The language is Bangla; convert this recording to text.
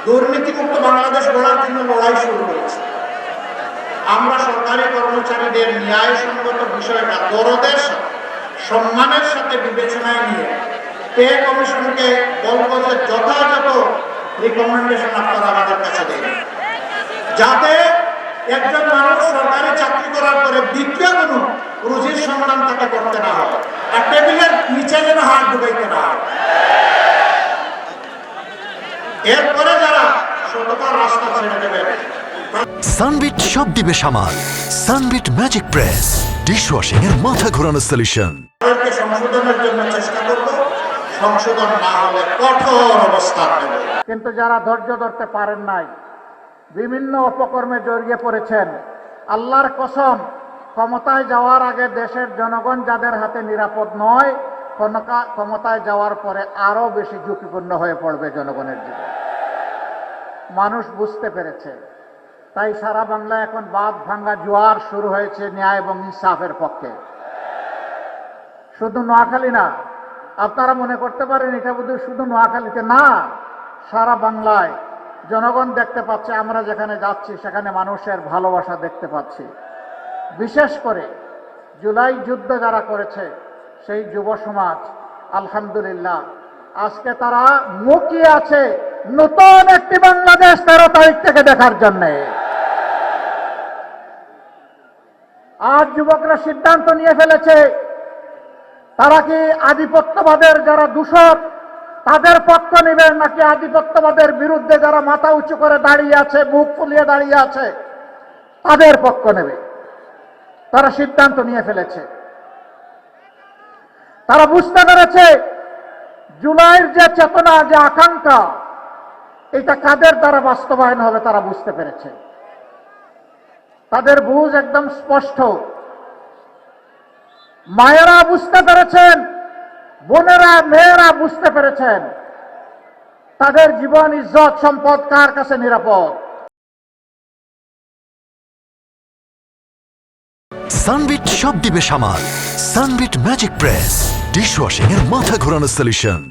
দুর্নীতিমুক্ত বাংলাদেশ গড়ার জন্য লড়াই শুরু করেছে। আমরা সরকারি কর্মচারীদের ন্যায়সঙ্গত বিষয়টা দরদের সাথে, সম্মানের সাথে বিবেচনায় নিয়ে পে কমিশনকে বলবো যে যথাযথ রিকমেন্ডেশন আপনারা আমাদের কাছে দেন, যাতে একজন মানুষ সরকারি চাকরি করার পরে দ্বিতীয় কোনো রুজির সন্ধান তাকে করতে না হয়, আর টেবিলের নিচে যেন হাত ঢুকাইতে না হয়। এরপরে যারা সততার রাস্তা ছেড়ে দেবেন। সানবিট সব দিবে সামাল। সানবিট ম্যাজিক প্রেস ডিশওয়াশিং এর মাথা ঘোরানোর সলিউশন। সংশোধনের জন্য চেষ্টা করব, সংশোধন না হলে কঠোর অবস্থান নেব। কিন্তু যারা ধৈর্য ধরতে পারেন নাই, বিভিন্ন অপকর্মে জড়িয়ে পড়েছেন, আল্লাহর কসম ক্ষমতায় যাওয়ার আগে দেশের জনগণ যাদের হাতে নিরাপদ নয়, ক্ষমতায় যাওয়ার পরে আরো বেশি ঝুঁকিপূর্ণ হয়ে পড়বে জনগণের জীবন। মানুষ বুঝতে পেরেছে, তাই সারা বাংলায় এখন বাঁধ ভাঙ্গা জোয়ার শুরু হয়েছে ন্যায় এবং ইনসাফের পক্ষে। শুধু নোয়াখালী না, আপনারা মনে করতে পারেন এটা বোধহয় শুধু নোয়াখালীতে না, সারা বাংলায় জনগণ দেখতে পাচ্ছে, আমরা যেখানে যাচ্ছি সেখানে মানুষের ভালোবাসা দেখতে পাচ্ছি। বিশেষ করে জুলাই যুদ্ধ যারা করেছে সেই যুব সমাজ, আলহামদুলিল্লাহ আজকে তারা মুখিয়ে আছে নতুন একটি বাংলাদেশ 13 তারিখ থেকে দেখার জন্যে। আজ যুবকরা সিদ্ধান্ত নিয়ে ফেলেছে, তারা কি আধিপত্যবাদের যারা দূষক তাদের পক্ষ নেবেন, নাকি আধিপত্যবাদের বিরুদ্ধে যারা মাথা উঁচু করে দাঁড়িয়ে আছে, বুক ফুলিয়ে দাঁড়িয়ে আছে তাদের পক্ষ নেবে। তারা সিদ্ধান্ত নিয়ে ফেলেছে। তারা বুঝতে পেরেছে জুলাইয়ের যে চেতনা, যে আকাঙ্ক্ষা, এটা কাদের দ্বারা বাস্তবায়ন হবে তারা বুঝতে পেরেছে। তাদের বুঝ একদম স্পষ্ট। মায়েরা বুঝতে পেরেছেন, বোনেরা মেয়েরা বুঝতে পেরেছেন তাদের জীবন ইজ্জত সম্পদ কার কাছে নিরাপদ। সানবিট সব দিবে সামাল। সানবিট ম্যাজিক প্রেস ডিশওয়াশিং এর মাথা ঘোরানোর সলিউশন।